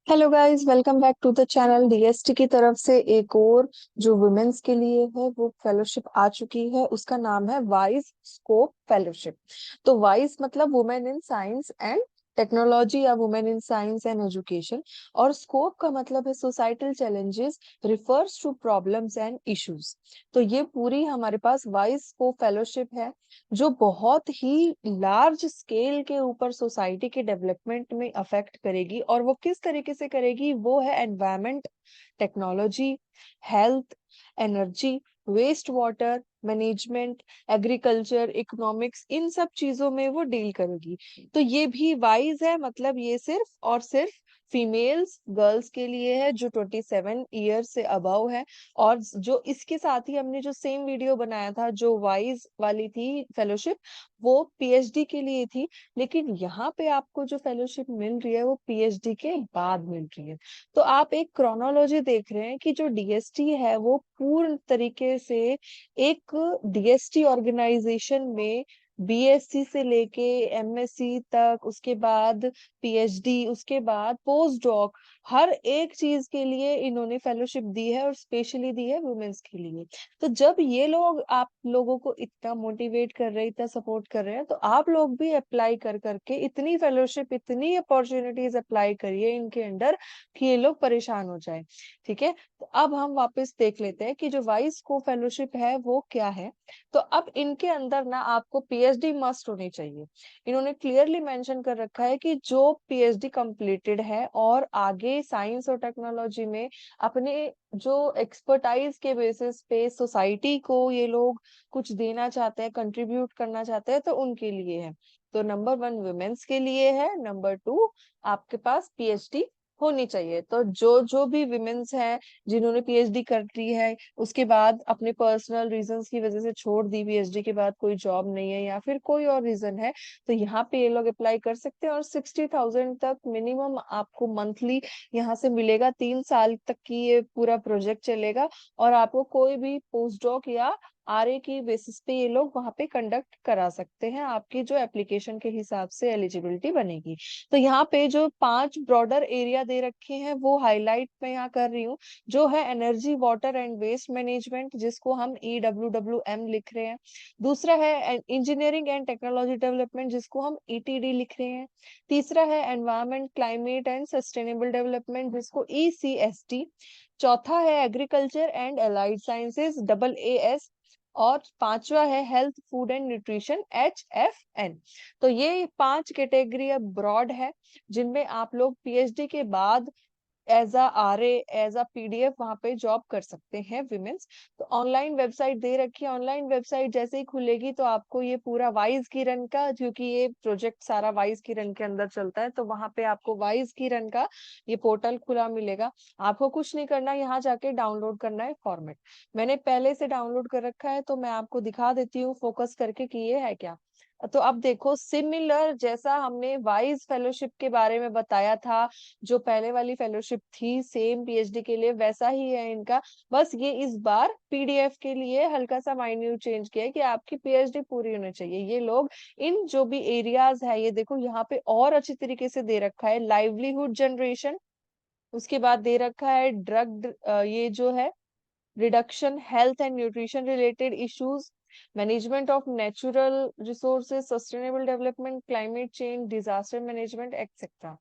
Hello guys, welcome back to the channel. DST की तरफ से एक और जो वुमेन्स के लिए है वो फेलोशिप आ चुकी है। उसका नाम है वाइज स्कोप फेलोशिप। तो वाइज मतलब women in science and technology या women in science and education, और स्कोप का मतलब है societal challenges refers to problems and issues. तो ये पूरी हमारे पास वाइज स्कोप फेलोशिप है जो बहुत ही लार्ज स्केल के ऊपर सोसाइटी के डेवलपमेंट में अफेक्ट करेगी। और वो किस तरीके से करेगी, वो है environment, technology, health, energy, waste water management, agriculture, economics, इन सब चीजों में वो डील करेगी। तो ये भी वाइज है, मतलब ये सिर्फ और सिर्फ फीमेल्स गर्ल्स के लिए है जो 27 ईयर से अबव है। और जो इसके साथ ही हमने जो सेम वीडियो बनाया था जो वाइज वाली थी फेलोशिप, वो पीएचडी के लिए थी। लेकिन यहाँ पे आपको जो फेलोशिप मिल रही है वो पीएचडी के बाद मिल रही है। तो आप एक क्रोनोलॉजी देख रहे हैं कि जो डीएसटी है वो पूर्ण तरीके से एक डीएसटी ऑर्गेनाइजेशन में बीएससी से लेके एमएससी तक, उसके बाद पीएचडी, उसके बाद पोस्ट डॉक, हर एक चीज के लिए इन्होंने फेलोशिप दी है और स्पेशली दी है वुमेन्स के लिए। तो जब ये लोग आप लोगों को इतना मोटिवेट कर रहे हैं, इतना सपोर्ट कर रहे हैं, तो आप लोग भी अप्लाई कर करके इतनी फेलोशिप, इतनी अपॉर्चुनिटीज अप्लाई करिए इनके अंडर कि ये लोग परेशान हो जाए। ठीक है, तो अब हम वापस देख लेते हैं कि जो वाइस को फेलोशिप है वो क्या है। तो अब इनके अंदर ना आपको पीएचडी मस्ट होनी चाहिए। इन्होंने क्लियरली मेंशन कर रखा है कि जो पीएचडी कंप्लीटेड है और आगे साइंस और टेक्नोलॉजी में अपने जो एक्सपर्टाइज के बेसिस पे सोसाइटी को ये लोग कुछ देना चाहते हैं, कंट्रीब्यूट करना चाहते हैं, तो उनके लिए है। तो नंबर वन वुमेन्स के लिए है, नंबर टू आपके पास पीएचडी होनी चाहिए। तो जो जो भी विमेन्स हैं जिन्होंने पीएचडी कर ली है, उसके बाद अपने पर्सनल रीजंस की वजह से छोड़ दी, पीएचडी के बाद कोई जॉब नहीं है या फिर कोई और रीजन है, तो यहाँ पे ये लोग अप्लाई कर सकते हैं। और 60,000 तक मिनिमम आपको मंथली यहाँ से मिलेगा। 3 साल तक की ये पूरा प्रोजेक्ट चलेगा और आपको कोई भी पोस्ट डॉक या आरए की बेसिस पे ये लोग वहां पे कंडक्ट करा सकते हैं। आपकी जो एप्लीकेशन के हिसाब से एलिजिबिलिटी बनेगी। तो यहाँ पे जो 5 ब्रॉडर एरिया दे रखे हैं वो हाईलाइट मैं यहाँ कर रही हूँ। जो है energy, water and waste management, जिसको हम EWWM लिख रहे हैं। दूसरा है इंजीनियरिंग एंड टेक्नोलॉजी डेवलपमेंट, जिसको हम ETD लिख रहे हैं। तीसरा है environment, climate and sustainable development, जिसको ECSD। चौथा है agriculture and allied sciences, AAS। और पांचवा है health, food and nutrition, HFN। तो ये 5 कैटेगरी अब ब्रॉड है जिनमें आप लोग पीएचडी के बाद as a RA, as a PDF वहां पे जॉब कर सकते हैं विमेंस। तो ऑनलाइन वेबसाइट दे रखी है। ऑनलाइन वेबसाइट जैसे ही खुलेगी तो आपको ये पूरा वाइज किरण का, क्योंकि ये प्रोजेक्ट सारा वाइज किरण के अंदर चलता है, तो वहां पे आपको वाइज किरण का ये पोर्टल खुला मिलेगा। आपको कुछ नहीं करना, यहाँ जाके डाउनलोड करना है फॉर्मेट। मैंने पहले से डाउनलोड कर रखा है तो मैं आपको दिखा देती हूँ फोकस करके कि ये है क्या। तो अब देखो, सिमिलर जैसा हमने वाइज फेलोशिप के बारे में बताया था, जो पहले वाली फेलोशिप थी सेम पीएचडी के लिए, वैसा ही है इनका। बस ये इस बार पीडीएफ के लिए हल्का सा माइन्यूट चेंज किया है कि आपकी पीएचडी पूरी होनी चाहिए। ये लोग इन जो भी एरियाज है, ये देखो यहाँ पे और अच्छी तरीके से दे रखा है, लाइवलीहुड जनरेशन, उसके बाद दे रखा है ड्रग, ये जो है reduction, health and nutrition related issues, management of natural resources, sustainable development, climate change, disaster management etcetera.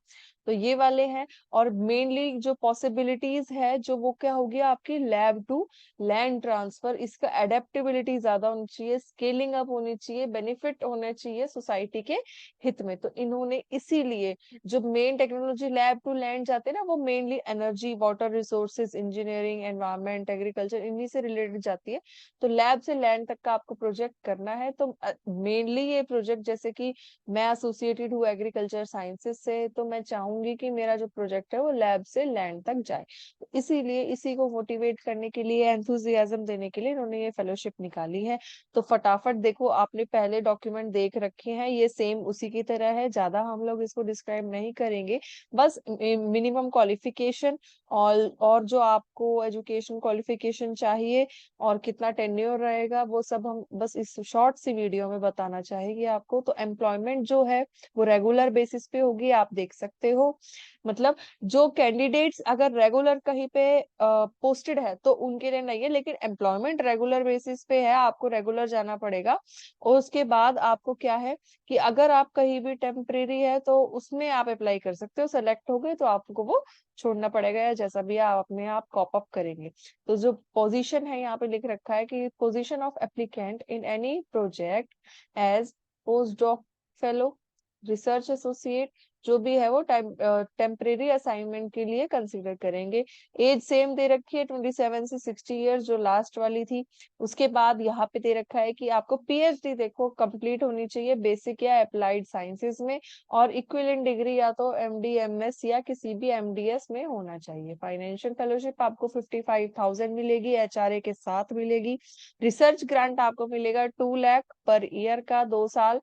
तो ये वाले हैं। और मेनली जो पॉसिबिलिटीज है जो वो क्या होगी आपकी लैब टू लैंड ट्रांसफर, इसका एडेप्टेबिलिटी ज्यादा होनी चाहिए, स्केलिंग अप होनी चाहिए, बेनिफिट होने चाहिए सोसाइटी के हित में। तो इन्होंने इसीलिए जो main technology lab to land जाते हैं ना, वो mainly energy, water resources, engineering, environment, agriculture, इन्हीं से रिलेटेड जाती है। तो लैब से लैंड तक का आपको प्रोजेक्ट करना है। तो मेनली ये प्रोजेक्ट, जैसे कि मैं एसोसिएटेड हूँ एग्रीकल्चर साइंसेज से, तो मैं चाहूंगी कि मेरा जो प्रोजेक्ट है वो लैब से लैंड तक जाए। तो इसीलिए इसी को मोटिवेट करने के लिए, एंथुजियाज्म देने के लिए इन्होंने ये फेलोशिप निकाली है। तो फटाफट देखो, आपने पहले डॉक्यूमेंट देख रखे हैं, ये सेम उसी की तरह है, ज्यादा हम लोग इसको डिस्क्राइब नहीं करेंगे। बस मिनिमम क्वालिफिकेशन और जो आपको एजुकेशन क्वालिफिकेशन चाहिए और कितना टेन्योर रहेगा वो सब हम बस इस शॉर्ट सी वीडियो में बताना चाहेंगे आपको। तो एम्प्लॉयमेंट जो है वो रेगुलर बेसिस पे होगी, आप देख सकते हो। मतलब जो कैंडिडेट्स अगर रेगुलर कहीं पे पोस्टेड है तो उनके लिए नहीं है, लेकिन एम्प्लॉयमेंट रेगुलर बेसिस पे है, आपको रेगुलर जाना पड़ेगा। और उसके बाद आपको क्या है कि अगर आप कहीं भी टेम्परेरी है तो उसमें आप अप्लाई कर सकते हो, सेलेक्ट हो गए तो आपको वो छोड़ना पड़ेगा, या जैसा भी आप अपने आप कॉप अप करेंगे। तो जो पोजीशन है यहाँ पे लिख रखा है कि position of applicant in any project as post doc fellow, research associate, जो भी है वो टेम्परेरी असाइनमेंट के लिए कंसिडर करेंगे। एज सेम दे रखी है 27 से 60 इयर्स जो लास्ट वाली थी। उसके बाद यहाँ पे दे रखा है कि आपको पीएचडी देखो कंप्लीट होनी चाहिए बेसिक या अप्लाइड साइंसेज में, और इक्विवेलेंट डिग्री या तो एमडी एमएस या किसी भी एमडीएस में होना चाहिए। फाइनेंशियल फेलोशिप आपको 55,000 मिलेगी, एचआरए के साथ मिलेगी। रिसर्च ग्रांट आपको मिलेगा 2 लाख पर ईयर का, 2 साल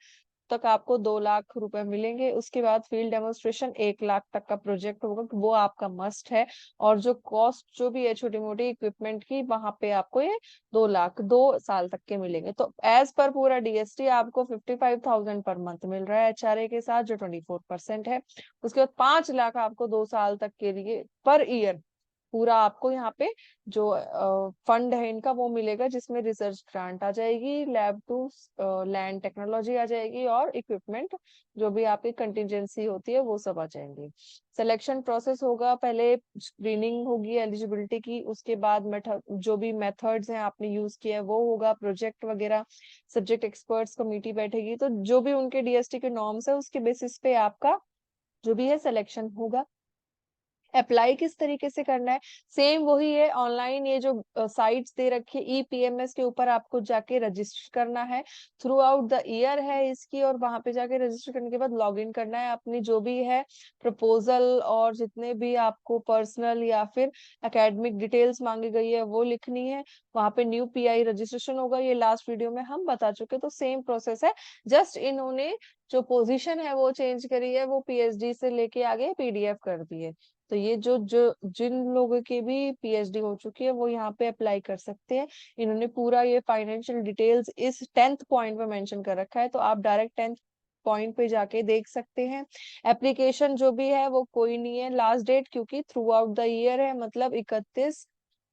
तक आपको 2 लाख रुपए मिलेंगे। उसके बाद फील्ड डेमोन्स्ट्रेशन 1 लाख तक का प्रोजेक्ट होगा, वो आपका मस्ट है। और जो कॉस्ट जो भी है छोटी मोटी इक्विपमेंट की, वहां पे आपको ये 2 लाख 2 साल तक के मिलेंगे। तो एज पर पूरा डीएसटी आपको 55,000 पर मंथ मिल रहा है एचआरए के साथ, जो 24% है। उसके बाद 5 लाख आपको 2 साल तक के लिए पर ईयर पूरा आपको यहाँ पे जो फंड है इनका वो मिलेगा, जिसमें रिसर्च ग्रांट आ जाएगी, लैब टू लैंड टेक्नोलॉजी आ जाएगी, और इक्विपमेंट जो भी आपकी कंटिजेंसी होती है वो सब आ जाएंगे। सिलेक्शन प्रोसेस होगा, पहले स्क्रीनिंग होगी एलिजिबिलिटी की, उसके बाद मेथड जो भी मेथड्स हैं आपने यूज किया है वो होगा, प्रोजेक्ट वगैरह, सब्जेक्ट एक्सपर्ट्स कमेटी बैठेगी, तो जो भी उनके डीएसटी के नॉर्म्स है उसके बेसिस पे आपका जो भी है सिलेक्शन होगा। अप्लाई किस तरीके से करना है, सेम वही है ऑनलाइन, ये जो साइट्स दे रखी है ईपीएमएस के ऊपर आपको जाके रजिस्टर करना है, थ्रू आउट द ईयर है इसकी, और वहां पे जाके रजिस्टर करने के बाद लॉग इन करना है, अपनी जो भी है प्रपोजल और जितने भी आपको पर्सनल या फिर एकेडमिक डिटेल्स मांगी गई है वो लिखनी है। वहां पे न्यू पीआई रजिस्ट्रेशन होगा, ये लास्ट वीडियो में हम बता चुके, तो सेम प्रोसेस है, जस्ट इन्होंने जो पोजीशन है वो चेंज करी है, वो पीएचडी से लेके आगे पीडीएफ कर दी है। तो ये जो जो जिन लोगों की भी पीएचडी हो चुकी है वो यहाँ पे अप्लाई कर सकते हैं। इन्होंने पूरा ये फाइनेंशियल डिटेल्स इस 10th पॉइंट पे मेंशन कर रखा है, तो आप डायरेक्ट 10th पॉइंट पे जाके देख सकते हैं। एप्लीकेशन जो भी है वो कोई नहीं है लास्ट डेट, क्योंकि थ्रू आउट द ईयर है, मतलब 31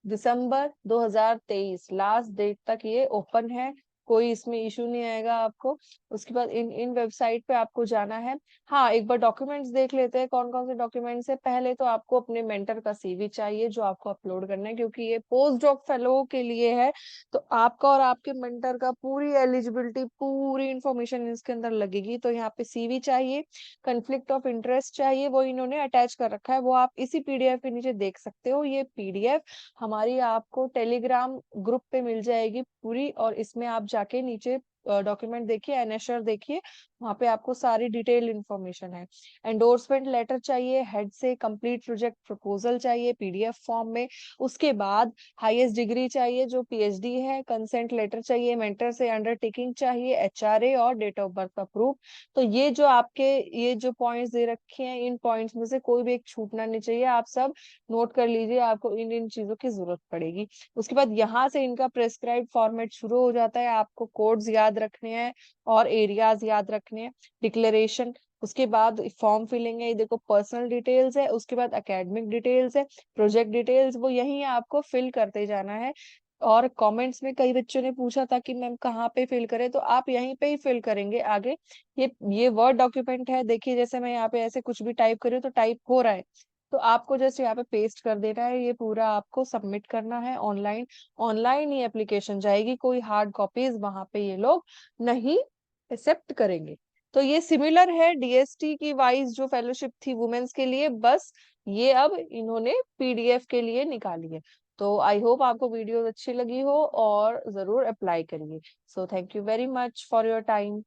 दिसंबर 2023 लास्ट डेट तक ये ओपन है, कोई इसमें इशू नहीं आएगा आपको। उसके बाद इन इन वेबसाइट पे आपको जाना है। हाँ, एक बार डॉक्यूमेंट्स देख लेते हैं कौन कौन से डॉक्यूमेंट्स है। पहले तो आपको अपने मेंटर का सीवी चाहिए जो आपको अपलोड करना है, क्योंकि ये पोस्ट डॉक फेलो के लिए है। तो आपका और आपके मेंटर का पूरी एलिजिबिलिटी पूरी इंफॉर्मेशन इसके अंदर लगेगी, तो यहाँ पे सीवी चाहिए, कन्फ्लिक्ट ऑफ इंटरेस्ट चाहिए, वो इन्होंने अटैच कर रखा है, वो आप इसी पीडीएफ के नीचे देख सकते हो। ये पीडीएफ हमारी आपको टेलीग्राम ग्रुप पे मिल जाएगी पूरी, और इसमें आप जाके नीचे डॉक्यूमेंट देखिए, एनएशआर देखिए, वहां पे आपको सारी डिटेल इंफॉर्मेशन है। एंडोर्समेंट लेटर चाहिए हेड से, कंप्लीट प्रोजेक्ट प्रपोजल चाहिए पीडीएफ फॉर्म में। उसके बाद हाईएस्ट डिग्री चाहिए जो पीएचडी है, कंसेंट लेटर चाहिए मेंटर से, अंडरटेकिंग चाहिए, एचआरए और डेट ऑफ बर्थ का प्रूफ। तो ये जो आपके ये जो पॉइंट्स दे रखे हैं, इन पॉइंट्स में से कोई भी एक छूटना नहीं चाहिए, आप सब नोट कर लीजिए, आपको इन इन चीजों की जरूरत पड़ेगी। उसके बाद यहाँ से इनका प्रेस्क्राइब फॉर्मेट शुरू हो जाता है, आपको कोड्स याद रखने हैं और एरियाज याद रखने हैं। डिक्लेरेशन, उसके बाद फॉर्म फिलिंग है, ये देखो पर्सनल डिटेल्स है, उसके बाद एकेडमिक डिटेल्स है, प्रोजेक्ट डिटेल्स, वो यही आपको फिल करते जाना है। और कमेंट्स में कई बच्चों ने पूछा था कि मैम कहाँ पे फिल करें, तो आप यहीं पे ही फिल करेंगे आगे। ये वर्ड डॉक्यूमेंट है, देखिए जैसे मैं यहाँ पे ऐसे कुछ भी टाइप करी हूँ तो टाइप हो रहा है, तो आपको जस्ट यहाँ पे पेस्ट कर देना है, ये पूरा आपको सबमिट करना है ऑनलाइन। ऑनलाइन ही एप्लीकेशन जाएगी, कोई हार्ड कॉपीज वहां पे ये लोग नहीं एक्सेप्ट करेंगे। तो ये सिमिलर है डीएसटी की वाइज जो फेलोशिप थी वुमेन्स के लिए, बस ये अब इन्होंने पीडीएफ के लिए निकाली है। तो आई होप आपको वीडियो अच्छी लगी हो और जरूर अप्लाई करिए। So thank you very much for your time.